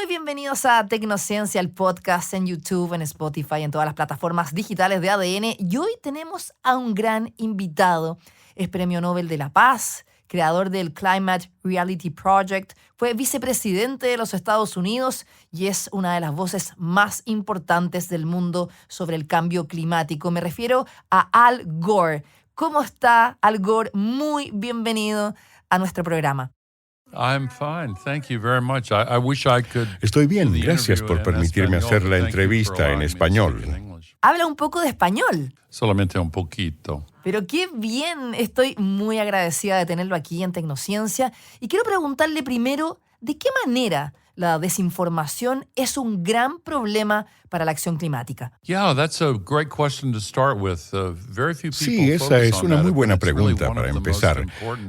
Muy bienvenidos a Tecnociencia, el podcast en YouTube, en Spotify, en todas las plataformas digitales de ADN. Y hoy tenemos a un gran invitado. Es Premio Nobel de la Paz, creador del Climate Reality Project, fue vicepresidente de los Estados Unidos y es una de las voces más importantes del mundo sobre el cambio climático. Me refiero a Al Gore. ¿Cómo está, Al Gore? Muy bienvenido a nuestro programa. I'm fine. Thank you very much. I wish I could. Estoy bien, gracias por permitirme hacer la entrevista en español. Habla un poco de español. Solamente un poquito. Pero qué bien, estoy muy agradecida de tenerlo aquí en Tecnociencia. Y quiero preguntarle primero, ¿de qué manera la desinformación es un gran problema para la acción climática? Yeah, that's a great question to start with. Very few people Sí, esa es una muy buena pregunta para empezar.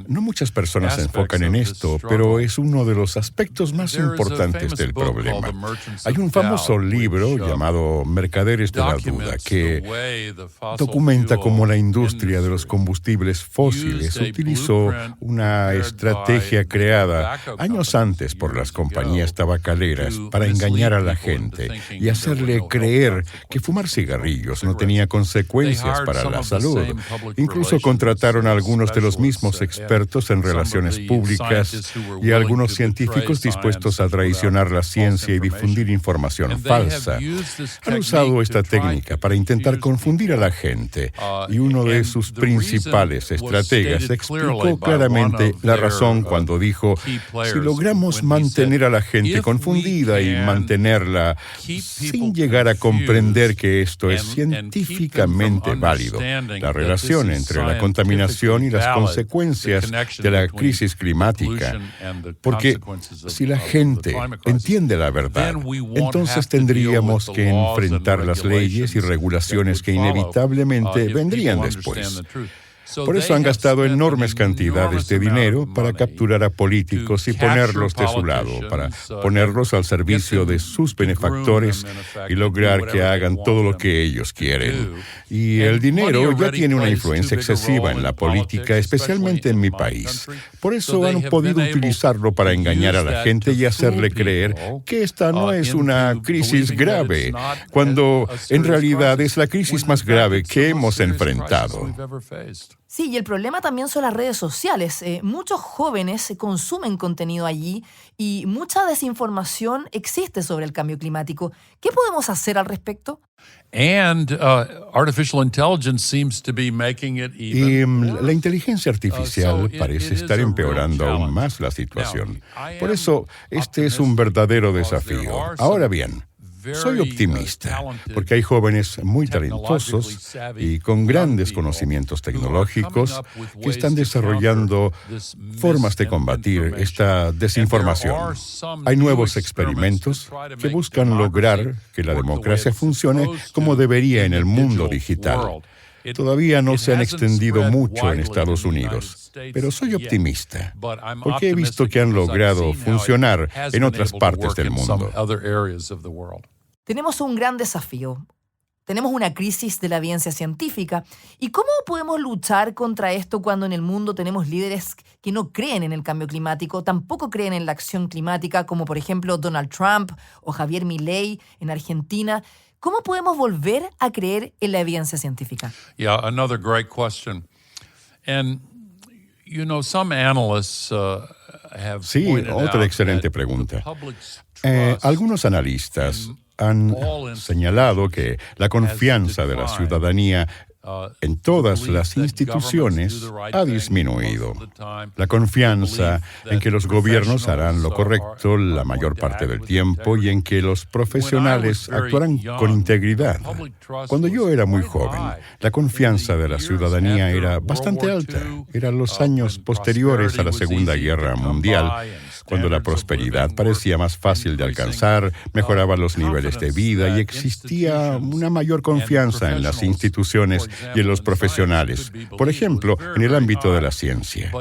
No muchas personas se enfocan en esto, pero es uno de los aspectos más importantes del problema. Hay un famoso libro llamado Mercaderes de la Duda que documenta cómo la industria de los combustibles fósiles utilizó una estrategia creada años antes por las compañías tabacaleras para engañar a la gente y hacerle creer que fumar cigarrillos no tenía consecuencias para la salud. Incluso contrataron a algunos de los mismos expertos en relaciones públicas y a algunos científicos dispuestos a traicionar la ciencia y difundir información falsa. Han usado esta técnica para intentar confundir a la gente y uno de sus principales estrategas explicó claramente la razón cuando dijo: si logramos mantener a la gente confundida y mantenerla sin llegar a comprender que esto es científicamente válido, la relación entre la contaminación y las consecuencias de la crisis climática. Porque si la gente entiende la verdad, entonces tendríamos que enfrentar las leyes y regulaciones que inevitablemente vendrían después. Por eso han gastado enormes cantidades de dinero para capturar a políticos y ponerlos de su lado, para ponerlos al servicio de sus benefactores y lograr que hagan todo lo que ellos quieren. Y el dinero ya tiene una influencia excesiva en la política, especialmente en mi país. Por eso han podido utilizarlo para engañar a la gente y hacerle creer que esta no es una crisis grave, cuando en realidad es la crisis más grave que hemos enfrentado. Sí, y el problema también son las redes sociales. Muchos jóvenes consumen contenido allí y mucha desinformación existe sobre el cambio climático. ¿Qué podemos hacer al respecto? Artificial intelligence seems to be making it even Y la inteligencia artificial parece estar empeorando aún más la situación. Por eso, este es un verdadero desafío. Ahora bien, soy optimista, porque hay jóvenes muy talentosos y con grandes conocimientos tecnológicos que están desarrollando formas de combatir esta desinformación. Hay nuevos experimentos que buscan lograr que la democracia funcione como debería en el mundo digital. Todavía no se han extendido mucho en Estados Unidos, pero soy optimista, porque he visto que han logrado funcionar en otras partes del mundo. Tenemos un gran desafío. Tenemos una crisis de la evidencia científica. ¿Y cómo podemos luchar contra esto cuando en el mundo tenemos líderes que no creen en el cambio climático, tampoco creen en la acción climática, como por ejemplo Donald Trump o Javier Milei en Argentina? ¿Cómo podemos volver a creer en la evidencia científica? Yeah, another great question. And some analysts have Sí, pointed otra out excelente that pregunta. the public's trust Algunos analistas han señalado que la confianza de la ciudadanía en todas las instituciones ha disminuido. La confianza en que los gobiernos harán lo correcto la mayor parte del tiempo y en que los profesionales actuarán con integridad. Cuando yo era muy joven, la confianza de la ciudadanía era bastante alta. Eran los años posteriores a la Segunda Guerra Mundial, cuando la prosperidad parecía más fácil de alcanzar, mejoraban los niveles de vida y existía una mayor confianza en las instituciones y en los profesionales, por ejemplo, en el ámbito de la ciencia.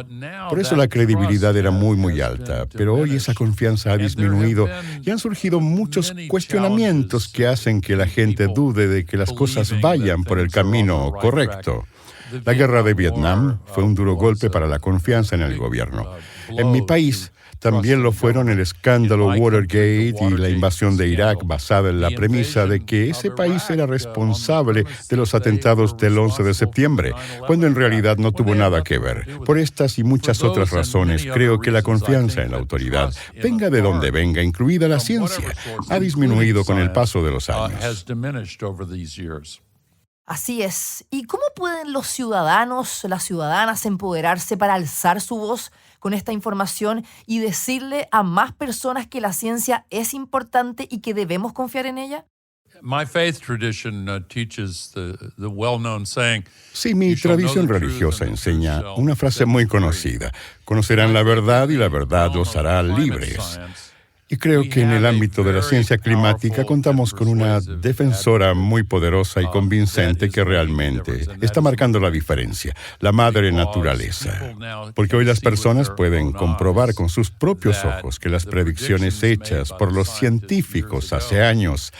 Por eso la credibilidad era muy alta, pero hoy esa confianza ha disminuido y han surgido muchos cuestionamientos que hacen que la gente dude de que las cosas vayan por el camino correcto. La guerra de Vietnam fue un duro golpe para la confianza en el gobierno. En mi país, También lo fueron el escándalo Watergate y la invasión de Irak, basada en la premisa de que ese país era responsable de los atentados del 11 de septiembre, cuando en realidad no tuvo nada que ver. Por estas y muchas otras razones, creo que la confianza en la autoridad, venga de donde venga, incluida la ciencia, ha disminuido con el paso de los años. Así es. ¿Y cómo pueden los ciudadanos, las ciudadanas empoderarse para alzar su voz con esta información y decirle a más personas que la ciencia es importante y que debemos confiar en ella? Sí, mi tradición religiosa enseña una frase muy conocida: conocerán la verdad y la verdad los hará libres. Y creo que en el ámbito de la ciencia climática contamos con una defensora muy poderosa y convincente que realmente está marcando la diferencia, la madre naturaleza. Porque hoy las personas pueden comprobar con sus propios ojos que las predicciones hechas por los científicos hace años,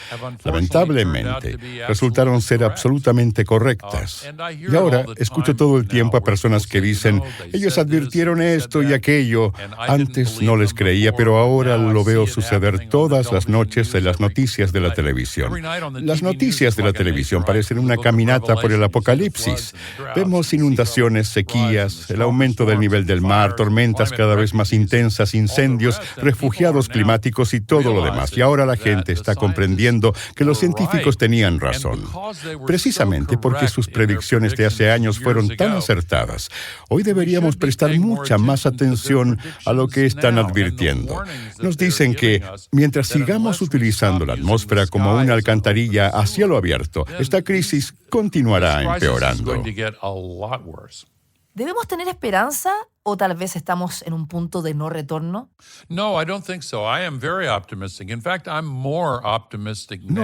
lamentablemente, resultaron ser absolutamente correctas. Y ahora escucho todo el tiempo a personas que dicen, ellos advirtieron esto y aquello. Antes no les creía, pero ahora lo veo suceder todas las noches en las noticias de la televisión. Las noticias de la televisión parecen una caminata por el apocalipsis. Vemos inundaciones, sequías, el aumento del nivel del mar, tormentas cada vez más intensas, incendios, refugiados climáticos y todo lo demás. Y ahora la gente está comprendiendo que los científicos tenían razón. Precisamente porque sus predicciones de hace años fueron tan acertadas. Hoy deberíamos prestar mucha más atención a lo que están advirtiendo. Nos dicen que mientras sigamos utilizando la atmósfera como una alcantarilla a cielo abierto, esta crisis continuará empeorando. ¿Debemos tener esperanza o tal vez estamos en un punto de no retorno? No,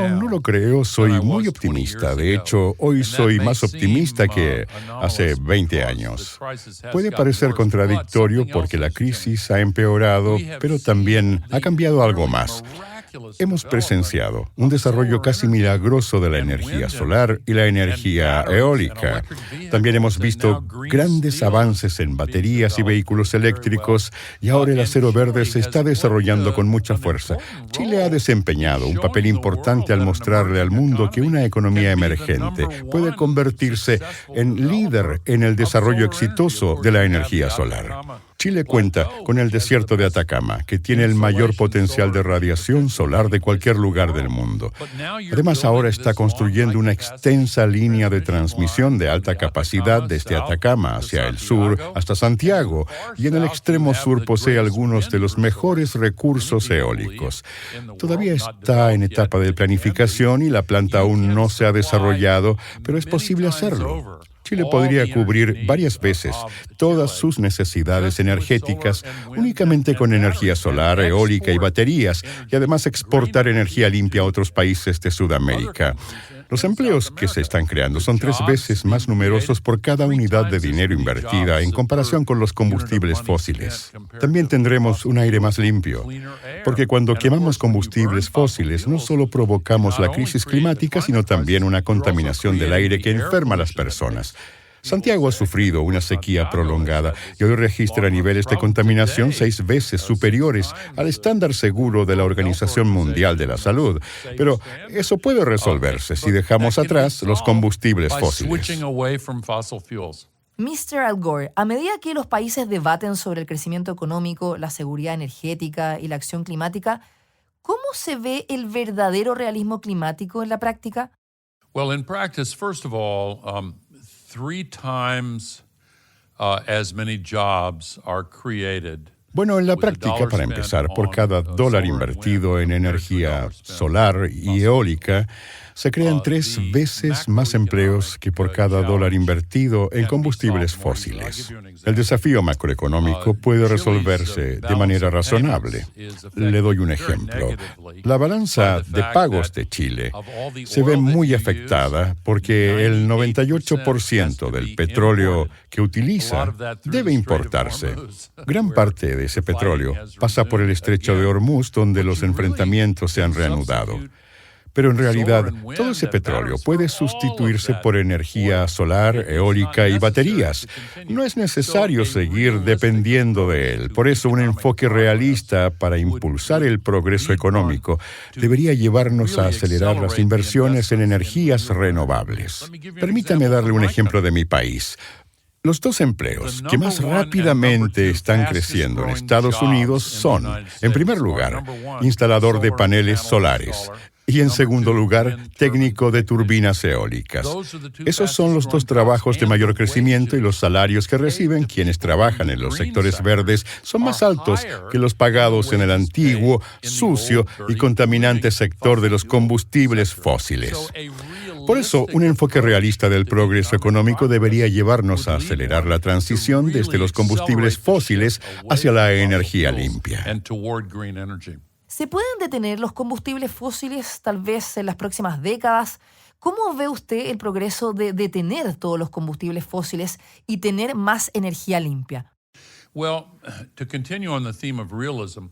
no lo creo. Soy muy optimista. De hecho, hoy soy más optimista que hace 20 años. Puede parecer contradictorio porque la crisis ha empeorado, pero también ha cambiado algo más. Hemos presenciado un desarrollo casi milagroso de la energía solar y la energía eólica. También hemos visto grandes avances en baterías y vehículos eléctricos, y ahora el acero verde se está desarrollando con mucha fuerza. Chile ha desempeñado un papel importante al mostrarle al mundo que una economía emergente puede convertirse en líder en el desarrollo exitoso de la energía solar. Chile cuenta con el desierto de Atacama, que tiene el mayor potencial de radiación solar de cualquier lugar del mundo. Además, ahora está construyendo una extensa línea de transmisión de alta capacidad desde Atacama hacia el sur hasta Santiago, y en el extremo sur posee algunos de los mejores recursos eólicos. Todavía está en etapa de planificación y la planta aún no se ha desarrollado, pero es posible hacerlo. Chile podría cubrir varias veces todas sus necesidades energéticas únicamente con energía solar, eólica y baterías, y además exportar energía limpia a otros países de Sudamérica. Los empleos que se están creando son 3 veces más numerosos por cada unidad de dinero invertida en comparación con los combustibles fósiles. También tendremos un aire más limpio, porque cuando quemamos combustibles fósiles no solo provocamos la crisis climática, sino también una contaminación del aire que enferma a las personas. Santiago ha sufrido una sequía prolongada y hoy registra niveles de contaminación 6 veces superiores al estándar seguro de la Organización Mundial de la Salud. Pero eso puede resolverse si dejamos atrás los combustibles fósiles. Mr. Al Gore, a medida que los países debaten sobre el crecimiento económico, la seguridad energética y la acción climática, ¿cómo se ve el verdadero realismo climático en la práctica? Well, in practice, first of all, 3 times as many jobs are created. Bueno, en la práctica, para empezar, por cada dólar invertido en energía solar y eólica, se crean 3 veces más empleos que por cada dólar invertido en combustibles fósiles. El desafío macroeconómico puede resolverse de manera razonable. Le doy un ejemplo. La balanza de pagos de Chile se ve muy afectada porque el 98% del petróleo que utiliza debe importarse. Gran parte de ese petróleo pasa por el estrecho de Hormuz, donde los enfrentamientos se han reanudado. Pero en realidad, todo ese petróleo puede sustituirse por energía solar, eólica y baterías. No es necesario seguir dependiendo de él. Por eso, un enfoque realista para impulsar el progreso económico debería llevarnos a acelerar las inversiones en energías renovables. Permítame darle un ejemplo de mi país. Los 2 empleos que más rápidamente están creciendo en Estados Unidos son, en primer lugar, instalador de paneles solares y, en segundo lugar, técnico de turbinas eólicas. Esos son los 2 trabajos de mayor crecimiento y los salarios que reciben quienes trabajan en los sectores verdes son más altos que los pagados en el antiguo, sucio y contaminante sector de los combustibles fósiles. Por eso, un enfoque realista del progreso económico debería llevarnos a acelerar la transición desde los combustibles fósiles hacia la energía limpia. ¿Se pueden detener los combustibles fósiles tal vez en las próximas décadas? ¿Cómo ve usted el progreso de detener todos los combustibles fósiles y tener más energía limpia? Well, to continue on the theme of realism,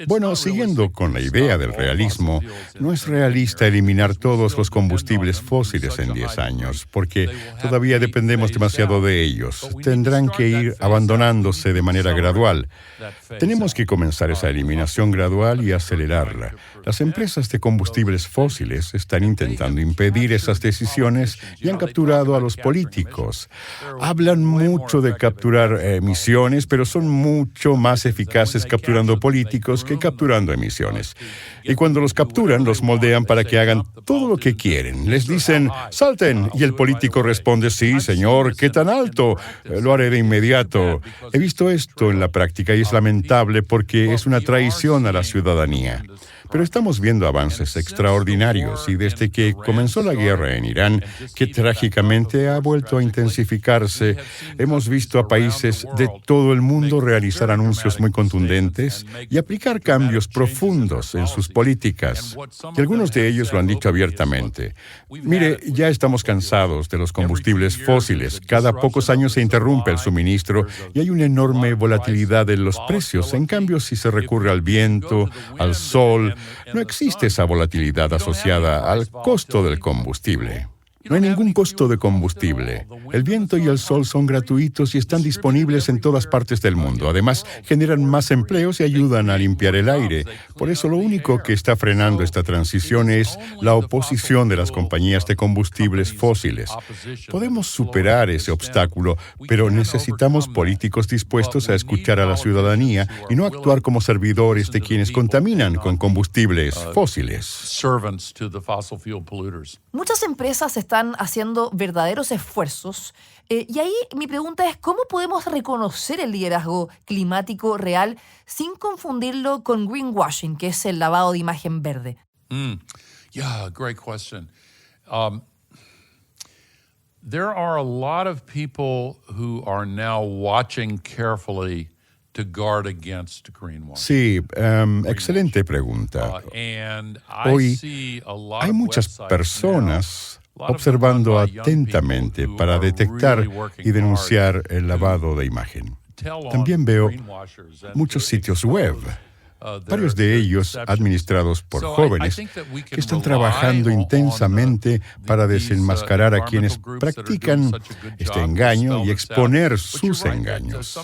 Bueno, siguiendo con la idea del realismo, no es realista eliminar todos los combustibles fósiles en 10 años, porque todavía dependemos demasiado de ellos. Tendrán que ir abandonándose de manera gradual. Tenemos que comenzar esa eliminación gradual y acelerarla. Las empresas de combustibles fósiles están intentando impedir esas decisiones y han capturado a los políticos. Hablan mucho de capturar emisiones, pero son mucho más eficaces capturando políticos que capturando emisiones. Y cuando los capturan, los moldean para que hagan todo lo que quieren. Les dicen, salten, y el político responde, sí, señor, ¿qué tan alto? Lo haré de inmediato. He visto esto en la práctica y es lamentable porque es una traición a la ciudadanía. Pero estamos viendo avances extraordinarios y desde que comenzó la guerra en Irán, que trágicamente ha vuelto a intensificarse, hemos visto a países de todo el mundo realizar anuncios muy contundentes y aplicar cambios profundos en sus políticas. Y algunos de ellos lo han dicho abiertamente. Mire, ya estamos cansados de los combustibles fósiles. Cada pocos años se interrumpe el suministro y hay una enorme volatilidad en los precios. En cambio, si se recurre al viento, al sol, no existe esa volatilidad asociada al costo del combustible. No hay ningún costo de combustible. El viento y el sol son gratuitos y están disponibles en todas partes del mundo. Además, generan más empleos y ayudan a limpiar el aire. Por eso, lo único que está frenando esta transición es la oposición de las compañías de combustibles fósiles. Podemos superar ese obstáculo, pero necesitamos políticos dispuestos a escuchar a la ciudadanía y no actuar como servidores de quienes contaminan con combustibles fósiles. Muchas empresas están haciendo verdaderos esfuerzos. Y ahí mi pregunta es, ¿cómo podemos reconocer el liderazgo climático real sin confundirlo con greenwashing, que es el lavado de imagen verde? Yeah, great question. There are a lot of people who are now watching carefully to guard against greenwashing. Sí, excelente pregunta. Hoy hay muchas personas observando atentamente para detectar y denunciar el lavado de imagen. También veo muchos sitios web, varios de ellos administrados por jóvenes que están trabajando intensamente para desenmascarar a quienes practican este engaño y exponer sus engaños.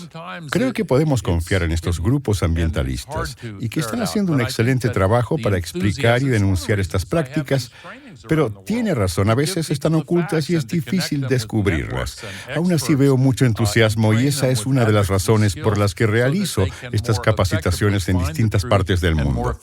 Creo que podemos confiar en estos grupos ambientalistas y que están haciendo un excelente trabajo para explicar y denunciar estas prácticas. Pero tiene razón, a veces están ocultas y es difícil descubrirlas. Aún así veo mucho entusiasmo y esa es una de las razones por las que realizo estas capacitaciones en distintas partes del mundo.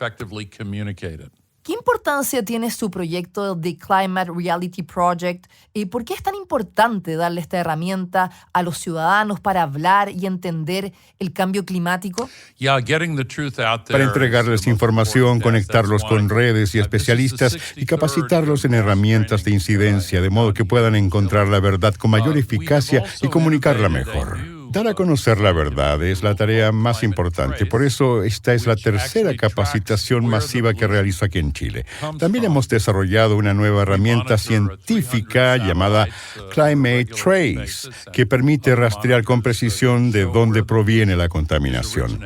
¿Qué importancia tiene su proyecto The Climate Reality Project? ¿Y por qué es tan importante darle esta herramienta a los ciudadanos para hablar y entender el cambio climático? Para entregarles información, conectarlos con redes y especialistas y capacitarlos en herramientas de incidencia, de modo que puedan encontrar la verdad con mayor eficacia y comunicarla mejor. Dar a conocer la verdad es la tarea más importante. Por eso, esta es la tercera capacitación masiva que realizo aquí en Chile. También hemos desarrollado una nueva herramienta científica llamada Climate Trace, que permite rastrear con precisión de dónde proviene la contaminación.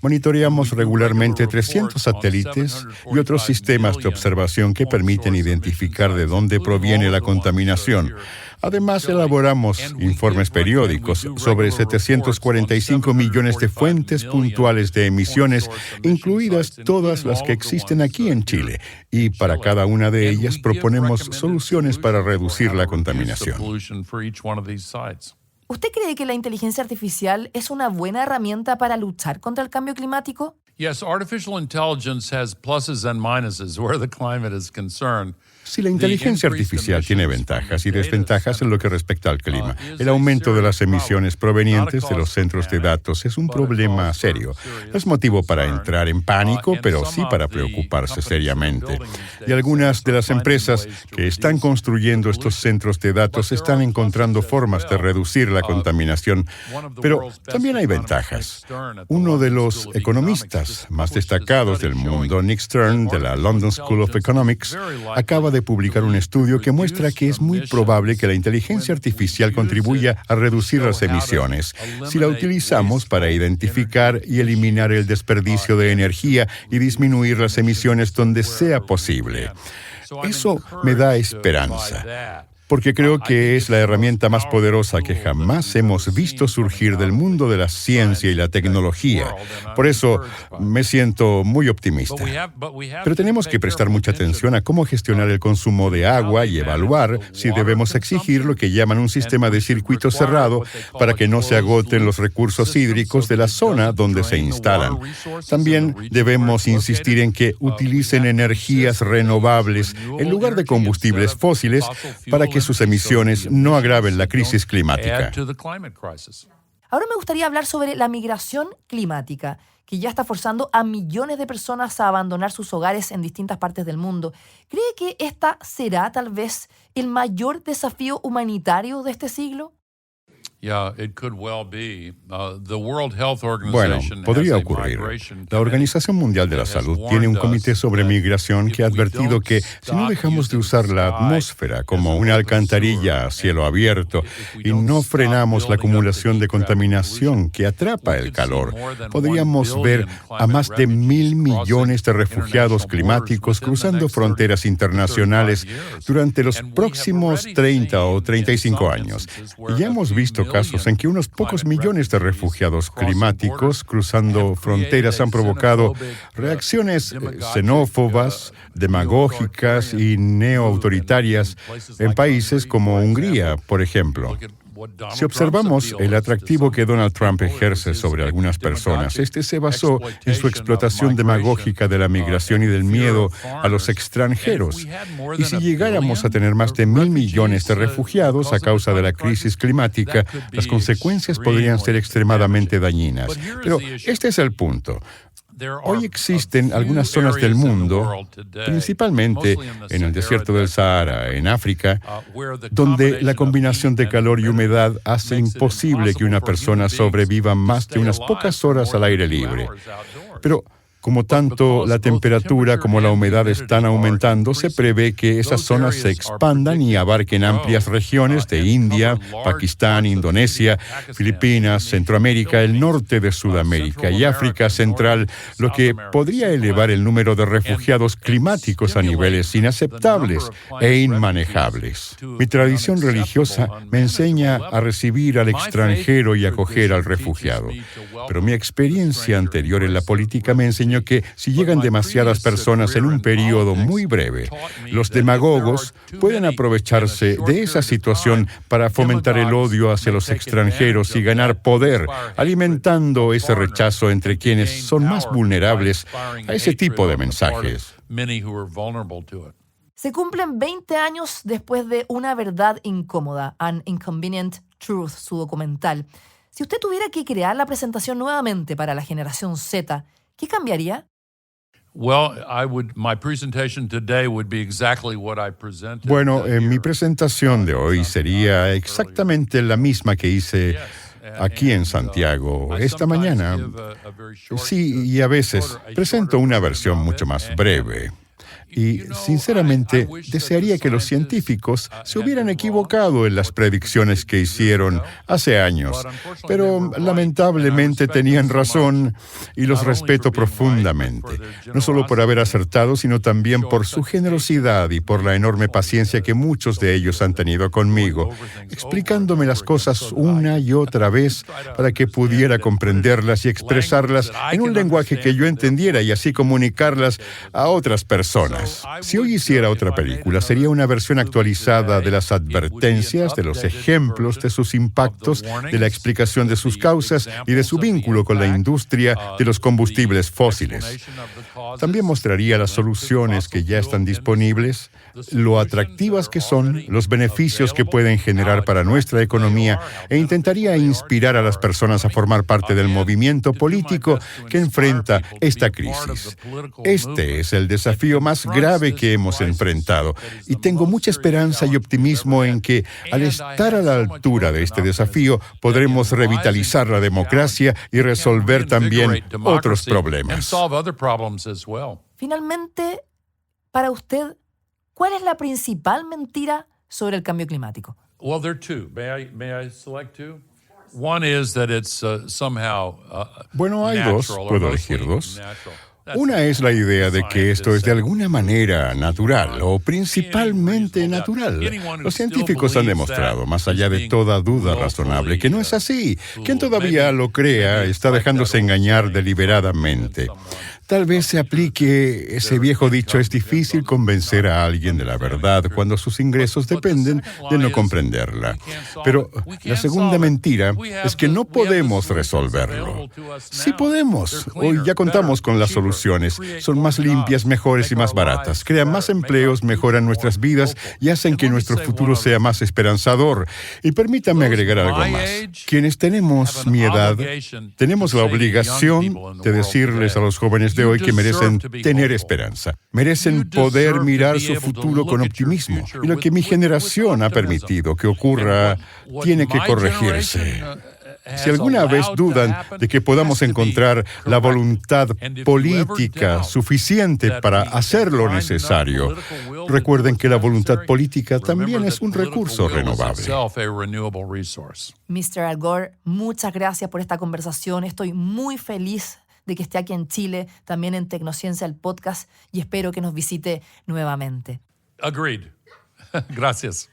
Monitoreamos regularmente 300 satélites y otros sistemas de observación que permiten identificar de dónde proviene la contaminación. Además, elaboramos informes periódicos sobre 745 millones de fuentes puntuales de emisiones, incluidas todas las que existen aquí en Chile, y para cada una de ellas proponemos soluciones para reducir la contaminación. ¿Usted cree que la inteligencia artificial es una buena herramienta para luchar contra el cambio climático? Yes, artificial intelligence has pluses and minuses where the climate is concerned. Si la inteligencia artificial tiene ventajas y desventajas en lo que respecta al clima, el aumento de las emisiones provenientes de los centros de datos es un problema serio. No es motivo para entrar en pánico, pero sí para preocuparse seriamente. Y algunas de las empresas que están construyendo estos centros de datos están encontrando formas de reducir la contaminación, pero también hay ventajas. Uno de los economistas más destacados del mundo, Nick Stern, de la London School of Economics, acaba de publicar un estudio que muestra que es muy probable que la inteligencia artificial contribuya a reducir las emisiones si la utilizamos para identificar y eliminar el desperdicio de energía y disminuir las emisiones donde sea posible. Eso me da esperanza, porque creo que es la herramienta más poderosa que jamás hemos visto surgir del mundo de la ciencia y la tecnología. Por eso me siento muy optimista. Pero tenemos que prestar mucha atención a cómo gestionar el consumo de agua y evaluar si debemos exigir lo que llaman un sistema de circuito cerrado para que no se agoten los recursos hídricos de la zona donde se instalan. También debemos insistir en que utilicen energías renovables en lugar de combustibles fósiles para que sus emisiones no agraven la crisis climática. Ahora me gustaría hablar sobre la migración climática, que ya está forzando a millones de personas a abandonar sus hogares en distintas partes del mundo. ¿Cree que esta será tal vez el mayor desafío humanitario de este siglo? Bueno, podría ocurrir. La Organización Mundial de la Salud tiene un comité sobre migración que ha advertido que si no dejamos de usar la atmósfera como una alcantarilla a cielo abierto y no frenamos la acumulación de contaminación que atrapa el calor, podríamos ver a más de 1.000 millones de refugiados climáticos cruzando fronteras internacionales durante los próximos 30 o 35 años. Y ya hemos visto casos en que unos pocos millones de refugiados climáticos cruzando fronteras han provocado reacciones xenófobas, demagógicas y neoautoritarias en países como Hungría, por ejemplo. Si observamos el atractivo que Donald Trump ejerce sobre algunas personas, este se basó en su explotación demagógica de la migración y del miedo a los extranjeros. Y si llegáramos a tener más de 1.000 millones de refugiados a causa de la crisis climática, las consecuencias podrían ser extremadamente dañinas. Pero este es el punto. Hoy existen algunas zonas del mundo, principalmente en el desierto del Sahara, en África, donde la combinación de calor y humedad hace imposible que una persona sobreviva más de unas pocas horas al aire libre. Pero como tanto la temperatura como la humedad están aumentando, se prevé que esas zonas se expandan y abarquen amplias regiones de India, Pakistán, Indonesia, Filipinas, Centroamérica, el norte de Sudamérica y África Central, lo que podría elevar el número de refugiados climáticos a niveles inaceptables e inmanejables. Mi tradición religiosa me enseña a recibir al extranjero y acoger al refugiado. Pero mi experiencia anterior en la política me enseñó que si llegan demasiadas personas en un periodo muy breve, los demagogos pueden aprovecharse de esa situación para fomentar el odio hacia los extranjeros y ganar poder, alimentando ese rechazo entre quienes son más vulnerables a ese tipo de mensajes. Se cumplen 20 años después de Una verdad incómoda, An Inconvenient Truth, su documental. Si usted tuviera que crear la presentación nuevamente para la generación Z, ¿qué cambiaría? Bueno, mi presentación de hoy sería exactamente la misma que hice aquí en Santiago esta mañana. Sí, y a veces presento una versión mucho más breve. Y, sinceramente, desearía que los científicos se hubieran equivocado en las predicciones que hicieron hace años, pero lamentablemente tenían razón y los respeto profundamente, no solo por haber acertado, sino también por su generosidad y por la enorme paciencia que muchos de ellos han tenido conmigo, explicándome las cosas una y otra vez para que pudiera comprenderlas y expresarlas en un lenguaje que yo entendiera y así comunicarlas a otras personas. Si hoy hiciera otra película, sería una versión actualizada de las advertencias, de los ejemplos de sus impactos, de la explicación de sus causas y de su vínculo con la industria de los combustibles fósiles. También mostraría las soluciones que ya están disponibles, lo atractivas que son, los beneficios que pueden generar para nuestra economía e intentaría inspirar a las personas a formar parte del movimiento político que enfrenta esta crisis. Este es el desafío más grave que hemos enfrentado y tengo mucha esperanza y optimismo en que, al estar a la altura de este desafío, podremos revitalizar la democracia y resolver también otros problemas. Finalmente, para usted, ¿cuál es la principal mentira sobre el cambio climático? Well, there are two. May I select two? One is that it's somehow Bueno, hay dos. ¿Puedo elegir dos? Una es la idea de que esto es de alguna manera natural o principalmente natural. Los científicos han demostrado, más allá de toda duda razonable, que no es así. Quien todavía lo crea está dejándose engañar deliberadamente. Tal vez se aplique ese viejo dicho: es difícil convencer a alguien de la verdad cuando sus ingresos dependen de no comprenderla. Pero la segunda mentira es que no podemos resolverlo. Sí podemos. Hoy ya contamos con las soluciones. Son más limpias, mejores y más baratas. Crean más empleos, mejoran nuestras vidas y hacen que nuestro futuro sea más esperanzador. Y permítanme agregar algo más. Quienes tenemos mi edad, tenemos la obligación de decirles a los jóvenes de hoy que merecen tener esperanza, merecen poder mirar su futuro con optimismo. Y lo que mi generación ha permitido que ocurra tiene que corregirse. Si alguna vez dudan de que podamos encontrar la voluntad política suficiente para hacer lo necesario, recuerden que la voluntad política también es un recurso renovable. Mr. Al Gore, muchas gracias por esta conversación. Estoy muy feliz de que esté aquí en Chile, también en Tecnociencia, el podcast, y espero que nos visite nuevamente. Agreed. Gracias.